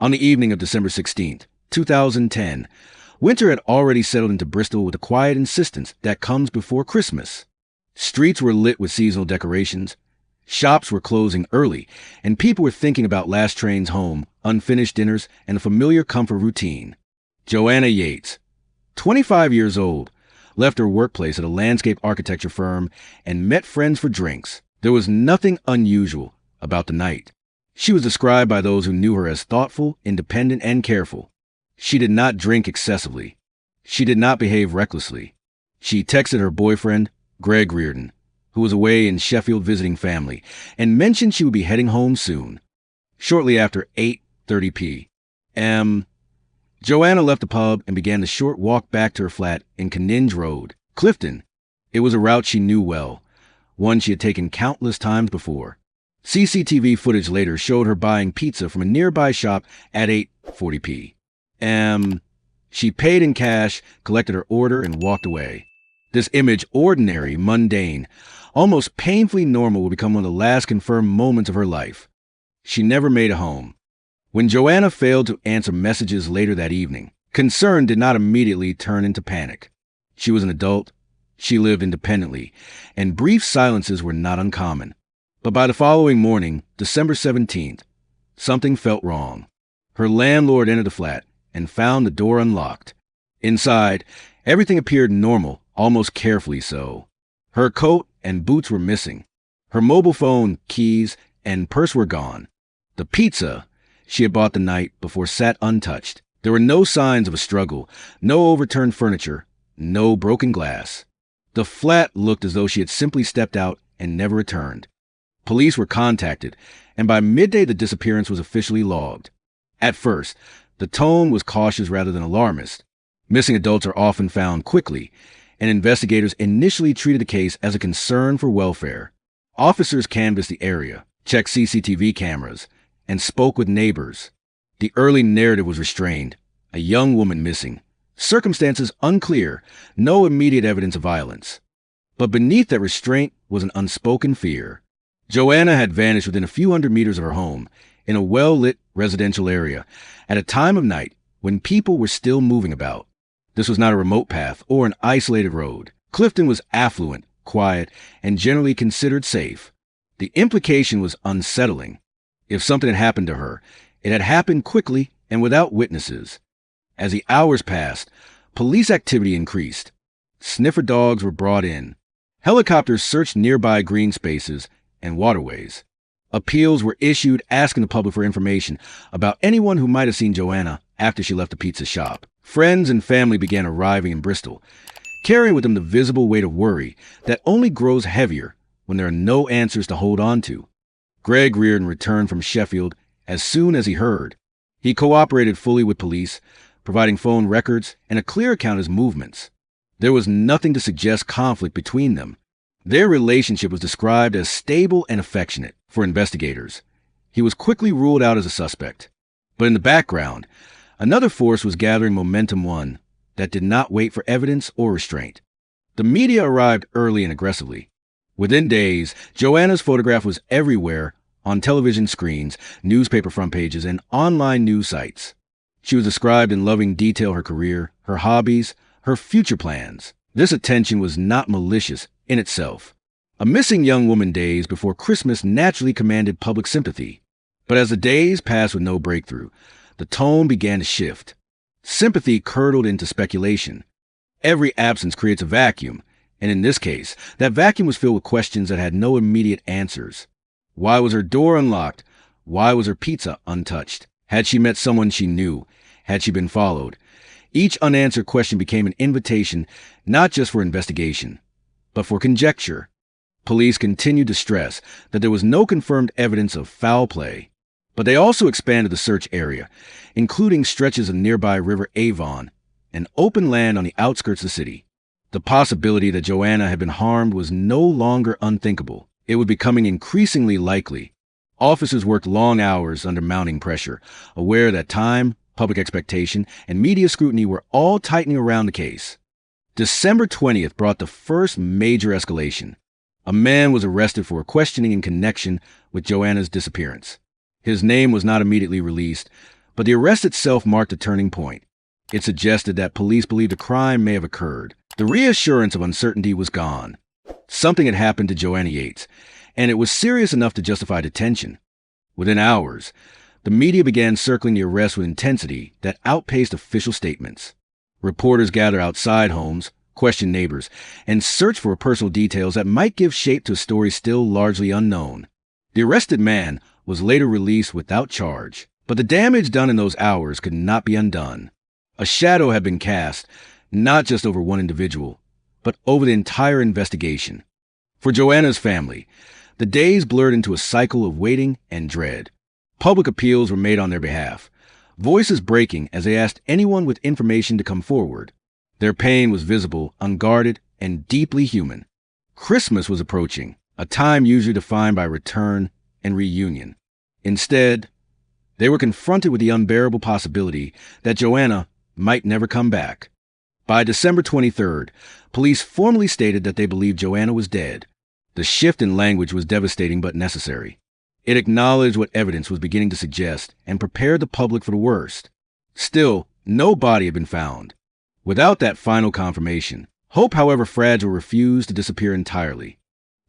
On the evening of December 16th, 2010, winter had already settled into Bristol with the quiet insistence that comes before Christmas. Streets were lit with seasonal decorations, shops were closing early, and people were thinking about last trains home, unfinished dinners, and the familiar comfort routine. Joanna Yeates, 25 years old, left her workplace at a landscape architecture firm and met friends for drinks. There was nothing unusual about the night. She was described by those who knew her as thoughtful, independent, and careful. She did not drink excessively. She did not behave recklessly. She texted her boyfriend, Greg Reardon, who was away in Sheffield visiting family, and mentioned she would be heading home soon. Shortly after 8:30 p.m., Joanna left the pub and began the short walk back to her flat in Canninge Road, Clifton. It was a route she knew well, one she had taken countless times before. CCTV footage later showed her buying pizza from a nearby shop at 8:40 p.m. She paid in cash, collected her order, and walked away. This image, ordinary, mundane, almost painfully normal, would become one of the last confirmed moments of her life. She never made it home. When Joanna failed to answer messages later that evening, concern did not immediately turn into panic. She was an adult, she lived independently, and brief silences were not uncommon. But by the following morning, December 17th, something felt wrong. Her landlord entered the flat and found the door unlocked. Inside, everything appeared normal, almost carefully so. Her coat and boots were missing. Her mobile phone, keys, and purse were gone. The pizza she had bought the night before sat untouched. There were no signs of a struggle, no overturned furniture, no broken glass. The flat looked as though she had simply stepped out and never returned. Police were contacted, and by midday the disappearance was officially logged. At first, the tone was cautious rather than alarmist. Missing adults are often found quickly, and investigators initially treated the case as a concern for welfare. Officers canvassed the area, checked CCTV cameras, and spoke with neighbors. The early narrative was restrained. A young woman missing. Circumstances unclear, no immediate evidence of violence. But beneath that restraint was an unspoken fear. Joanna had vanished within a few hundred meters of her home, in a well-lit residential area, at a time of night when people were still moving about. This was not a remote path or an isolated road. Clifton was affluent, quiet, and generally considered safe. The implication was unsettling. If something had happened to her, it had happened quickly and without witnesses. As the hours passed, police activity increased. Sniffer dogs were brought in. Helicopters searched nearby green spaces and waterways. Appeals were issued asking the public for information about anyone who might have seen Joanna after she left the pizza shop. Friends and family began arriving in Bristol, carrying with them the visible weight of worry that only grows heavier when there are no answers to hold on to. Greg Reardon returned from Sheffield as soon as he heard. He cooperated fully with police, providing phone records and a clear account of his movements. There was nothing to suggest conflict between them. Their relationship was described as stable and affectionate for investigators. He was quickly ruled out as a suspect. But in the background, another force was gathering momentum, one that did not wait for evidence or restraint. The media arrived early and aggressively. Within days, Joanna's photograph was everywhere, on television screens, newspaper front pages, and online news sites. She was described in loving detail her career, her hobbies, her future plans. This attention was not malicious in itself. A missing young woman days before Christmas naturally commanded public sympathy. But as the days passed with no breakthrough, the tone began to shift. Sympathy curdled into speculation. Every absence creates a vacuum, and in this case, that vacuum was filled with questions that had no immediate answers. Why was her door unlocked? Why was her pizza untouched? Had she met someone she knew? Had she been followed? Each unanswered question became an invitation not just for investigation, but for conjecture. Police continued to stress that there was no confirmed evidence of foul play, but they also expanded the search area, including stretches of nearby River Avon and open land on the outskirts of the city. The possibility that Joanna had been harmed was no longer unthinkable. It was becoming increasingly likely. Officers worked long hours under mounting pressure, aware that time, public expectation, and media scrutiny were all tightening around the case. December 20th brought the first major escalation. A man was arrested for questioning in connection with Joanna's disappearance. His name was not immediately released, But the arrest itself marked a turning point. It suggested that police believed a crime may have occurred. The reassurance of uncertainty was gone. Something had happened to Joanna Yeates, and it was serious enough to justify detention. Within hours, the media began circling the arrest with intensity that outpaced official statements. Reporters gathered outside homes, questioned neighbors, and searched for personal details that might give shape to a story still largely unknown. The arrested man was later released without charge, but the damage done in those hours could not be undone. A shadow had been cast, not just over one individual, but over the entire investigation. For Joanna's family, the days blurred into a cycle of waiting and dread. Public appeals were made on their behalf, voices breaking as they asked anyone with information to come forward. Their pain was visible, unguarded, and deeply human. Christmas was approaching, a time usually defined by return and reunion. Instead, they were confronted with the unbearable possibility that Joanna might never come back. By December 23rd, police formally stated that they believed Joanna was dead. The shift in language was devastating but necessary. It acknowledged what evidence was beginning to suggest and prepared the public for the worst. Still, no body had been found. Without that final confirmation, hope, however fragile, refused to disappear entirely.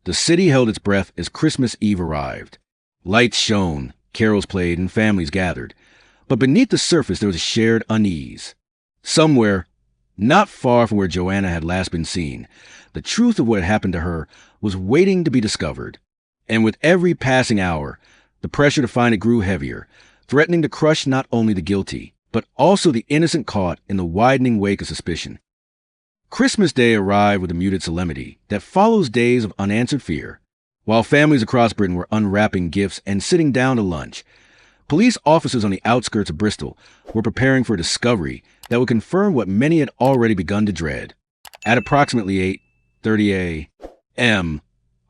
The city held its breath as Christmas Eve arrived. Lights shone, carols played, and families gathered. But beneath the surface there was a shared unease. Somewhere, not far from where Joanna had last been seen, the truth of what had happened to her was waiting to be discovered. And with every passing hour, the pressure to find it grew heavier, threatening to crush not only the guilty, but also the innocent caught in the widening wake of suspicion. Christmas Day arrived with a muted solemnity that follows days of unanswered fear. While families across Britain were unwrapping gifts and sitting down to lunch, police officers on the outskirts of Bristol were preparing for a discovery that would confirm what many had already begun to dread. At approximately 8:30 a.m.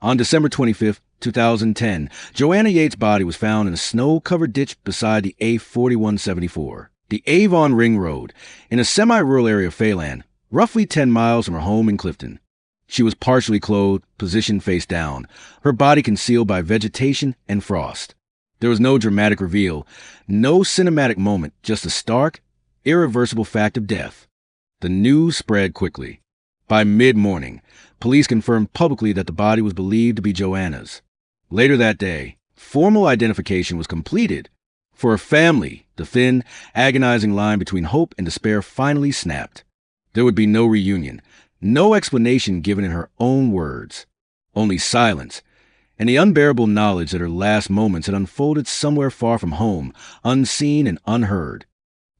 on December 25th, 2010, Joanna Yeates' body was found in a snow-covered ditch beside the A4174, the Avon Ring Road, in a semi-rural area of Fayland, roughly 10 miles from her home in Clifton. She was partially clothed, positioned face down, her body concealed by vegetation and frost. There was no dramatic reveal, no cinematic moment, just a stark, irreversible fact of death. The news spread quickly. By mid-morning, police confirmed publicly that the body was believed to be Joanna's. Later that day, formal identification was completed. For her family, the thin, agonizing line between hope and despair finally snapped. There would be no reunion, no explanation given in her own words, only silence, and the unbearable knowledge that her last moments had unfolded somewhere far from home, unseen and unheard.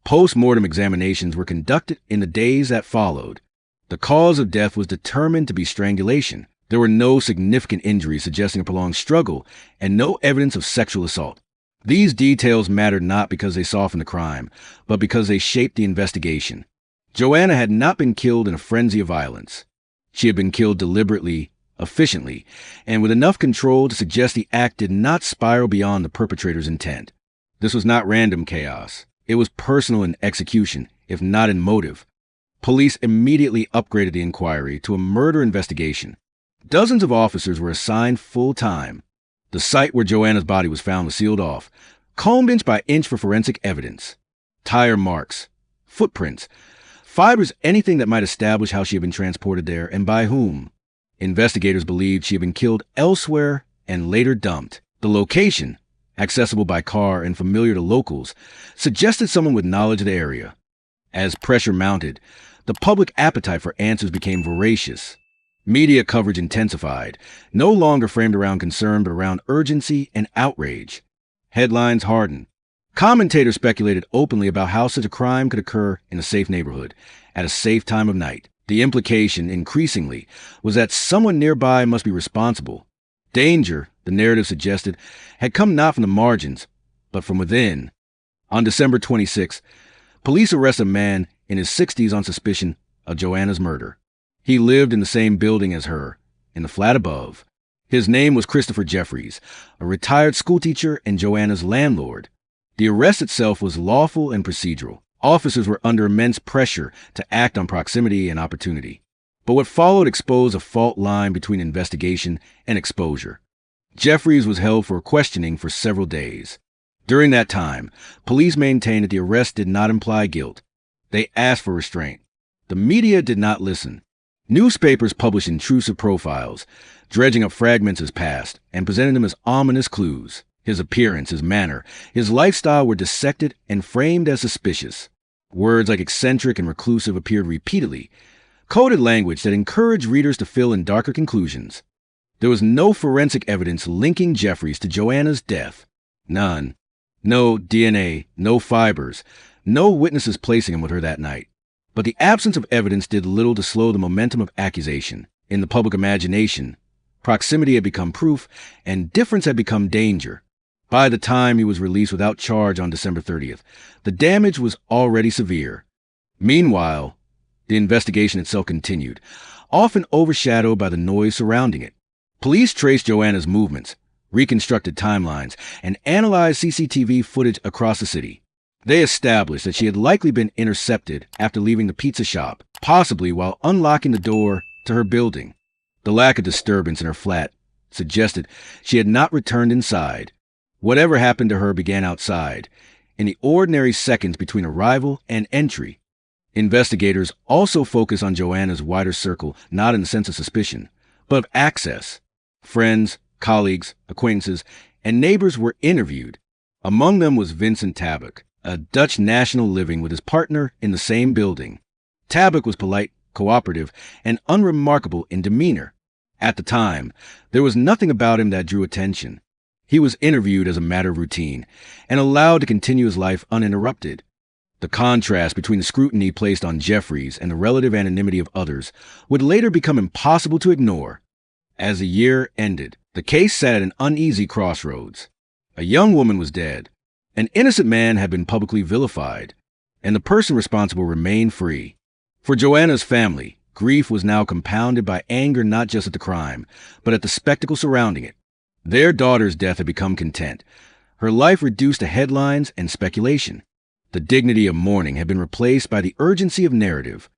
Post-mortem examinations were conducted in the days that followed. The cause of death was determined to be strangulation. There were no significant injuries suggesting a prolonged struggle, and no evidence of sexual assault. These details mattered not because they softened the crime, but because they shaped the investigation. Joanna had not been killed in a frenzy of violence. She had been killed deliberately, efficiently, and with enough control to suggest the act did not spiral beyond the perpetrator's intent. This was not random chaos. It was personal in execution, if not in motive. Police immediately upgraded the inquiry to a murder investigation. Dozens of officers were assigned full-time. The site where Joanna's body was found was sealed off, combed inch by inch for forensic evidence. Tire marks, footprints, fibers, anything that might establish how she had been transported there and by whom. Investigators believed she had been killed elsewhere and later dumped. The location, accessible by car and familiar to locals, suggested someone with knowledge of the area. As pressure mounted, the public appetite for answers became voracious. Media coverage intensified, no longer framed around concern but around urgency and outrage. Headlines hardened. Commentators speculated openly about how such a crime could occur in a safe neighborhood, at a safe time of night. The implication, increasingly, was that someone nearby must be responsible. Danger, the narrative suggested, had come not from the margins, but from within. On December 26th, police arrested a man in his 60s on suspicion of Joanna's murder. He lived in the same building as her, in the flat above. His name was Christopher Jefferies, a retired schoolteacher and Joanna's landlord. The arrest itself was lawful and procedural. Officers were under immense pressure to act on proximity and opportunity. But what followed exposed a fault line between investigation and exposure. Jefferies was held for questioning for several days. During that time, police maintained that the arrest did not imply guilt. They asked for restraint. The media did not listen. Newspapers published intrusive profiles, dredging up fragments of his past and presenting them as ominous clues. His appearance, his manner, his lifestyle were dissected and framed as suspicious. Words like eccentric and reclusive appeared repeatedly, coded language that encouraged readers to fill in darker conclusions. There was no forensic evidence linking Jefferies to Joanna's death. None. No DNA, no fibers, no witnesses placing him with her that night. But the absence of evidence did little to slow the momentum of accusation. In the public imagination, proximity had become proof, and difference had become danger. By the time he was released without charge on December 30th, the damage was already severe. Meanwhile, the investigation itself continued, often overshadowed by the noise surrounding it. Police traced Joanna's movements, reconstructed timelines, and analyzed CCTV footage across the city. They established that she had likely been intercepted after leaving the pizza shop, possibly while unlocking the door to her building. The lack of disturbance in her flat suggested she had not returned inside. Whatever happened to her began outside, in the ordinary seconds between arrival and entry. Investigators also focused on Joanna's wider circle, not in the sense of suspicion, but of access. Friends, colleagues, acquaintances, and neighbors were interviewed. Among them was Vincent Tabak, a Dutch national living with his partner in the same building. Tabak was polite, cooperative, and unremarkable in demeanor. At the time, there was nothing about him that drew attention. He was interviewed as a matter of routine and allowed to continue his life uninterrupted. The contrast between the scrutiny placed on Jefferies and the relative anonymity of others would later become impossible to ignore. As the year ended, the case sat at an uneasy crossroads. A young woman was dead. An innocent man had been publicly vilified, and the person responsible remained free. For Joanna's family, grief was now compounded by anger not just at the crime, but at the spectacle surrounding it. Their daughter's death had become content, her life reduced to headlines and speculation. The dignity of mourning had been replaced by the urgency of narrative.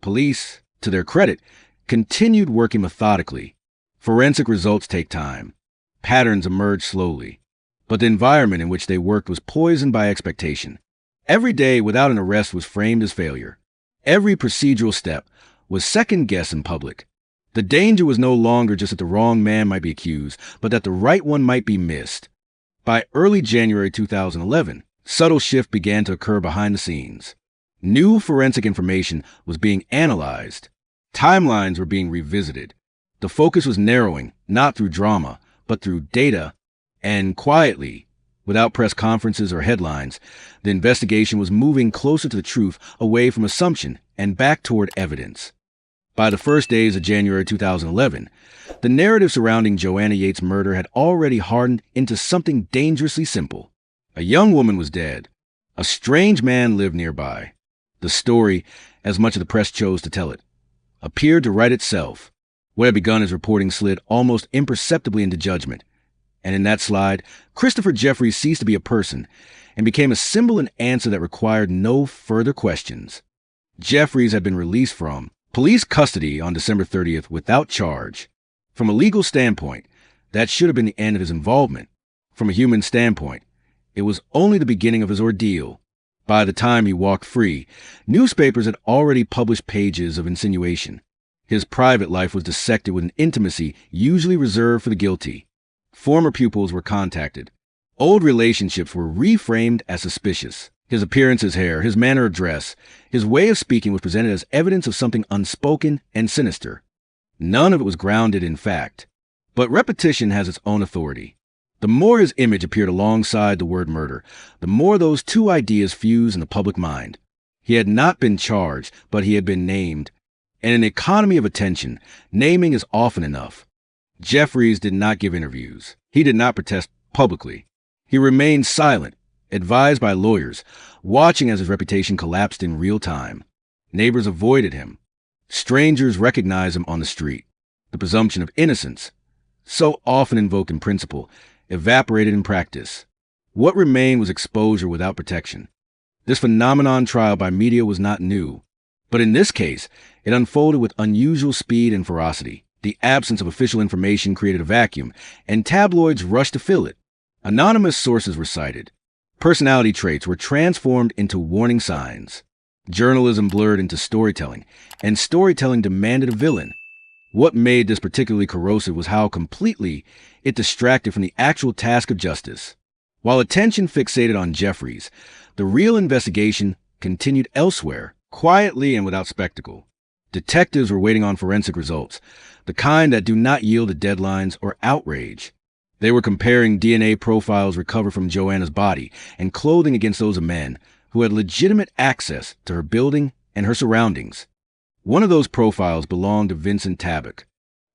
Police, to their credit, continued working methodically. Forensic results take time. Patterns emerged slowly. But the environment in which they worked was poisoned by expectation. Every day without an arrest was framed as failure. Every procedural step was second-guessed in public. The danger was no longer just that the wrong man might be accused, but that the right one might be missed. By early January 2011, subtle shift began to occur behind the scenes. New forensic information was being analyzed. Timelines were being revisited. The focus was narrowing, not through drama, but through data. And quietly, without press conferences or headlines, the investigation was moving closer to the truth, away from assumption and back toward evidence. By the first days of January 2011, the narrative surrounding Joanna Yeates' murder had already hardened into something dangerously simple. A young woman was dead. A strange man lived nearby. The story, as much as the press chose to tell it, appeared to write itself. What had begun as reporting slid almost imperceptibly into judgment. And in that slide, Christopher Jefferies ceased to be a person and became a symbol and answer that required no further questions. Jefferies had been released from police custody on December 30th without charge. From a legal standpoint, that should have been the end of his involvement. From a human standpoint, it was only the beginning of his ordeal. By the time he walked free, newspapers had already published pages of insinuation. His private life was dissected with an intimacy usually reserved for the guilty. Former pupils were contacted. Old relationships were reframed as suspicious. His appearance, his hair, his manner of dress, his way of speaking was presented as evidence of something unspoken and sinister. None of it was grounded in fact. But repetition has its own authority. The more his image appeared alongside the word murder, the more those two ideas fused in the public mind. He had not been charged, but he had been named. And in an economy of attention, naming is often enough. Jefferies did not give interviews. He did not protest publicly. He remained silent, advised by lawyers, watching as his reputation collapsed in real time. Neighbors avoided him. Strangers recognized him on the street. The presumption of innocence, so often invoked in principle, evaporated in practice. What remained was exposure without protection. This phenomenon trial by media was not new, but in this case, it unfolded with unusual speed and ferocity. The absence of official information created a vacuum, and tabloids rushed to fill it. Anonymous sources were cited. Personality traits were transformed into warning signs. Journalism blurred into storytelling, and storytelling demanded a villain. What made this particularly corrosive was how completely it distracted from the actual task of justice. While attention fixated on Jefferies, the real investigation continued elsewhere, quietly and without spectacle. Detectives were waiting on forensic results, the kind that do not yield to deadlines or outrage. They were comparing DNA profiles recovered from Joanna's body and clothing against those of men who had legitimate access to her building and her surroundings. One of those profiles belonged to Vincent Tabak.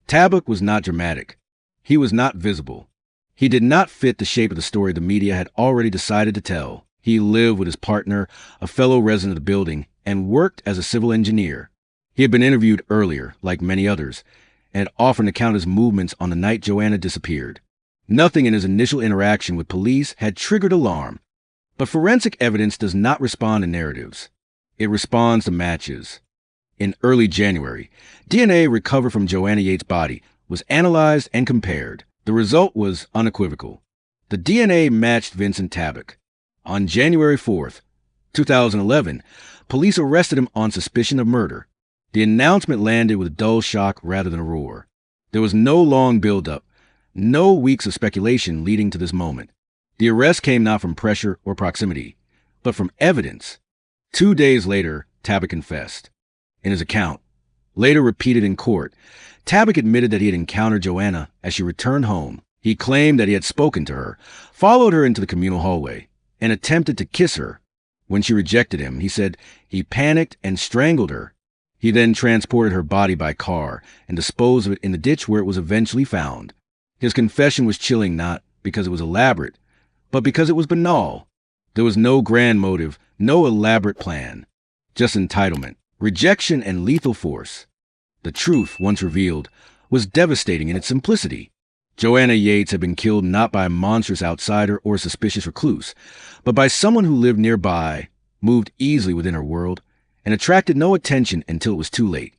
Tabak was not dramatic. He was not visible. He did not fit the shape of the story the media had already decided to tell. He lived with his partner, a fellow resident of the building, and worked as a civil engineer. He had been interviewed earlier, like many others, and had offered an account of his movements on the night Joanna disappeared. Nothing in his initial interaction with police had triggered alarm. But forensic evidence does not respond to narratives. It responds to matches. In early January, DNA recovered from Joanna Yeates' body was analyzed and compared. The result was unequivocal. The DNA matched Vincent Tabak. On January 4th, 2011, police arrested him on suspicion of murder. The announcement landed with a dull shock rather than a roar. There was no long build-up, no weeks of speculation leading to this moment. The arrest came not from pressure or proximity, but from evidence. 2 days later, Tabak confessed. In his account, later repeated in court, Tabak admitted that he had encountered Joanna as she returned home. He claimed that he had spoken to her, followed her into the communal hallway, and attempted to kiss her. When she rejected him, he said he panicked and strangled her. He then transported her body by car and disposed of it in the ditch where it was eventually found. His confession was chilling not because it was elaborate, but because it was banal. There was no grand motive, no elaborate plan, just entitlement, rejection, and lethal force. The truth, once revealed, was devastating in its simplicity. Joanna Yeates had been killed not by a monstrous outsider or a suspicious recluse, but by someone who lived nearby, moved easily within her world, and attracted no attention until it was too late.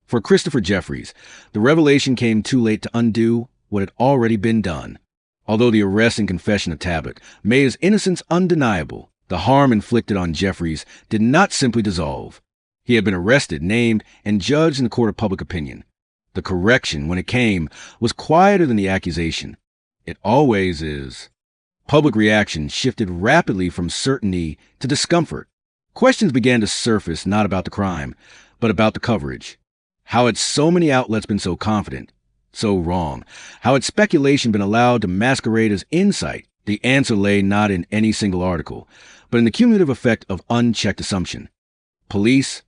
For Christopher Jefferies, the revelation came too late to undo what had already been done. Although the arrest and confession of Tabak made his innocence undeniable, the harm inflicted on Jefferies did not simply dissolve. He had been arrested, named, and judged in the court of public opinion. The correction, when it came, was quieter than the accusation. It always is. Public reaction shifted rapidly from certainty to discomfort. Questions began to surface not about the crime, but about the coverage. How had so many outlets been so confident, so wrong? How had speculation been allowed to masquerade as insight? The answer lay not in any single article, but in the cumulative effect of unchecked assumption. Police,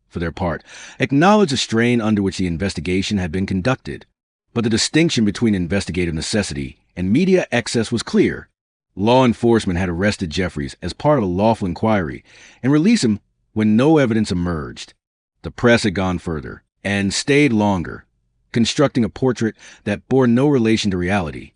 for their part, acknowledged the strain under which the investigation had been conducted, but the distinction between investigative necessity and media excess was clear. Law enforcement had arrested Jefferies as part of a lawful inquiry and released him when no evidence emerged. The press had gone further and stayed longer, constructing a portrait that bore no relation to reality.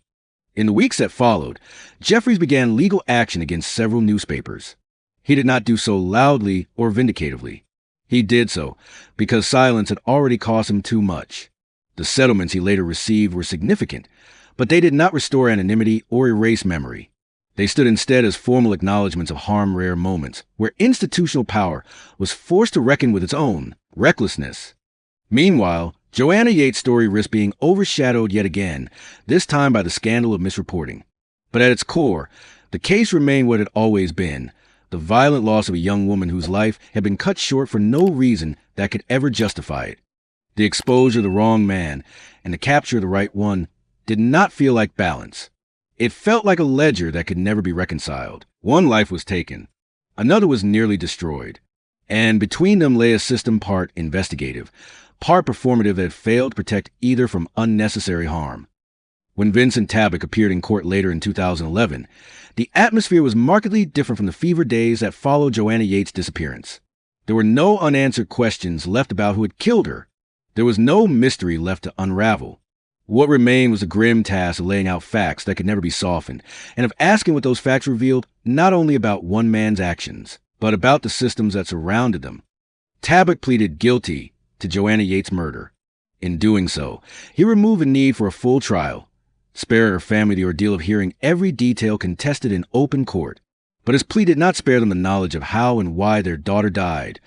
In the weeks that followed, Jefferies began legal action against several newspapers. He did not do so loudly or vindicatively. He did so because silence had already cost him too much. The settlements he later received were significant, but they did not restore anonymity or erase memory. They stood instead as formal acknowledgments of harm-rare moments where institutional power was forced to reckon with its own recklessness. Meanwhile, Joanna Yeates' story risked being overshadowed yet again, this time by the scandal of misreporting. But at its core, the case remained what it had always been: the violent loss of a young woman whose life had been cut short for no reason that could ever justify it. The exposure of the wrong man and the capture of the right one did not feel like balance. It felt like a ledger that could never be reconciled. One life was taken, another was nearly destroyed, and between them lay a system part investigative, part performative that had failed to protect either from unnecessary harm. When Vincent Tabak appeared in court later in 2011, the atmosphere was markedly different from the fever days that followed Joanna Yeates' disappearance. There were no unanswered questions left about who had killed her. There was no mystery left to unravel. What remained was the grim task of laying out facts that could never be softened, and of asking what those facts revealed not only about one man's actions, but about the systems that surrounded them. Tabak pleaded guilty to Joanna Yeates' murder. In doing so, he removed the need for a full trial, sparing her family the ordeal of hearing every detail contested in open court. But his plea did not spare them the knowledge of how and why their daughter died.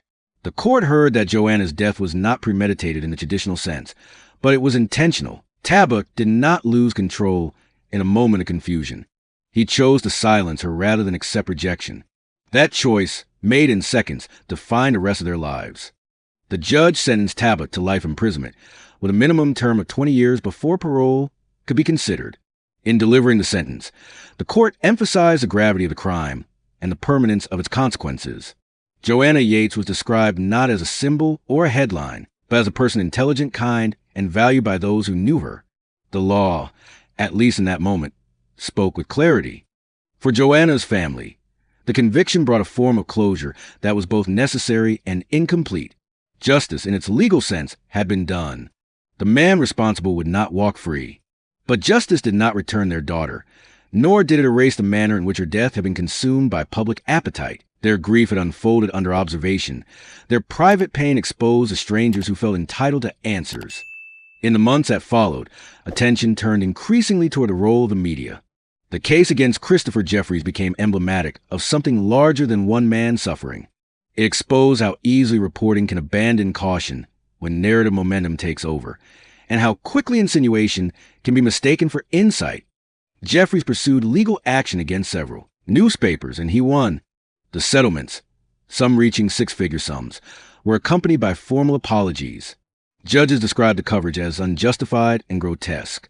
The court heard that Joanna's death was not premeditated in the traditional sense, but it was intentional. Tabak did not lose control in a moment of confusion. He chose to silence her rather than accept rejection. That choice, made in seconds, defined the rest of their lives. The judge sentenced Tabak to life imprisonment, with a minimum term of 20 years before parole could be considered. In delivering the sentence, the court emphasized the gravity of the crime and the permanence of its consequences. Joanna Yeates was described not as a symbol or a headline, but as a person intelligent, kind, and valued by those who knew her. The law, at least in that moment, spoke with clarity. For Joanna's family, the conviction brought a form of closure that was both necessary and incomplete. Justice, in its legal sense, had been done. The man responsible would not walk free. But justice did not return their daughter, nor did it erase the manner in which her death had been consumed by public appetite. Their grief had unfolded under observation. Their private pain exposed to strangers who felt entitled to answers. In the months that followed, attention turned increasingly toward the role of the media. The case against Christopher Jefferies became emblematic of something larger than one man's suffering. It exposed how easily reporting can abandon caution when narrative momentum takes over, and how quickly insinuation can be mistaken for insight. Jefferies pursued legal action against several newspapers, and he won. The settlements, some reaching six-figure sums, were accompanied by formal apologies. Judges described the coverage as unjustified and grotesque.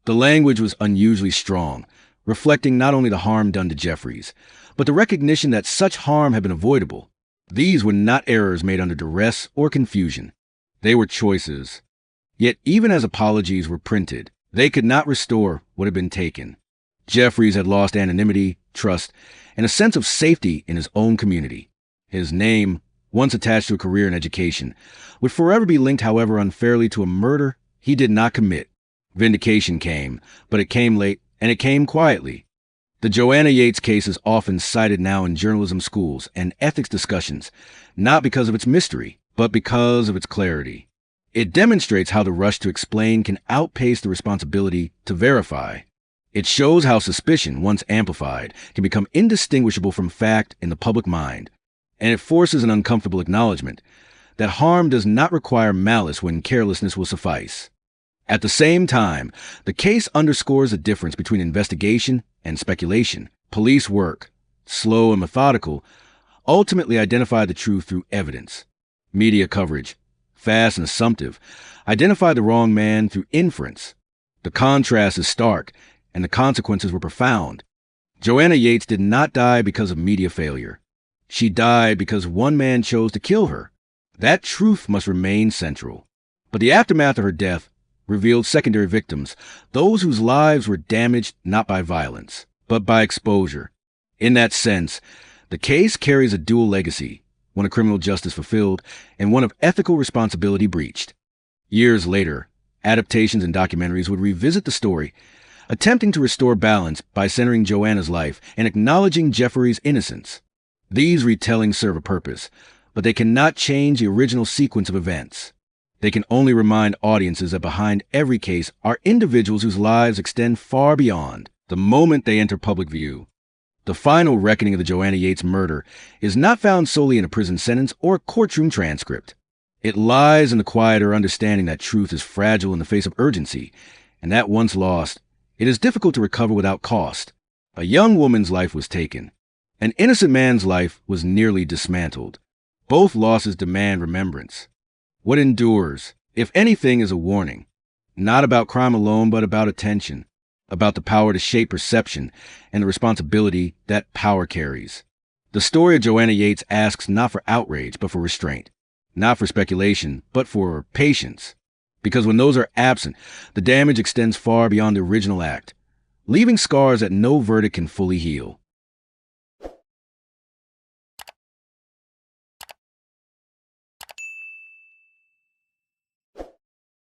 The language was unusually strong, reflecting not only the harm done to Jefferies, but the recognition that such harm had been avoidable. These were not errors made under duress or confusion. They were choices. Yet even as apologies were printed, they could not restore what had been taken. Jefferies had lost anonymity, trust, and a sense of safety in his own community. His name, once attached to a career in education, would forever be linked, however unfairly, to a murder he did not commit. Vindication came, but it came late, and it came quietly. The Joanna Yeates case is often cited now in journalism schools and ethics discussions, not because of its mystery, but because of its clarity. It demonstrates how the rush to explain can outpace the responsibility to verify. It shows how suspicion, once amplified, can become indistinguishable from fact in the public mind. And it forces an uncomfortable acknowledgement that harm does not require malice when carelessness will suffice. At the same time, the case underscores the difference between investigation and speculation. Police work, slow and methodical, ultimately identify the truth through evidence. Media coverage, fast and assumptive, identify the wrong man through inference. The contrast is stark, and the consequences were profound. Joanna Yeates did not die because of media failure. She died because one man chose to kill her. That truth must remain central. But the aftermath of her death revealed secondary victims, those whose lives were damaged not by violence, but by exposure. In that sense, the case carries a dual legacy, one of criminal justice fulfilled and one of ethical responsibility breached. Years later, adaptations and documentaries would revisit the story, attempting to restore balance by centering Joanna's life and acknowledging Jefferies' innocence. These retellings serve a purpose, but they cannot change the original sequence of events. They can only remind audiences that behind every case are individuals whose lives extend far beyond the moment they enter public view. The final reckoning of the Joanna Yeates murder is not found solely in a prison sentence or a courtroom transcript. It lies in the quieter understanding that truth is fragile in the face of urgency, and that once lost, it is difficult to recover without cost. A young woman's life was taken. An innocent man's life was nearly dismantled. Both losses demand remembrance. What endures, if anything, is a warning, not about crime alone, but about attention, about the power to shape perception and the responsibility that power carries. The story of Joanna Yeates asks not for outrage, but for restraint, not for speculation, but for patience. Because when those are absent, the damage extends far beyond the original act, leaving scars that no verdict can fully heal.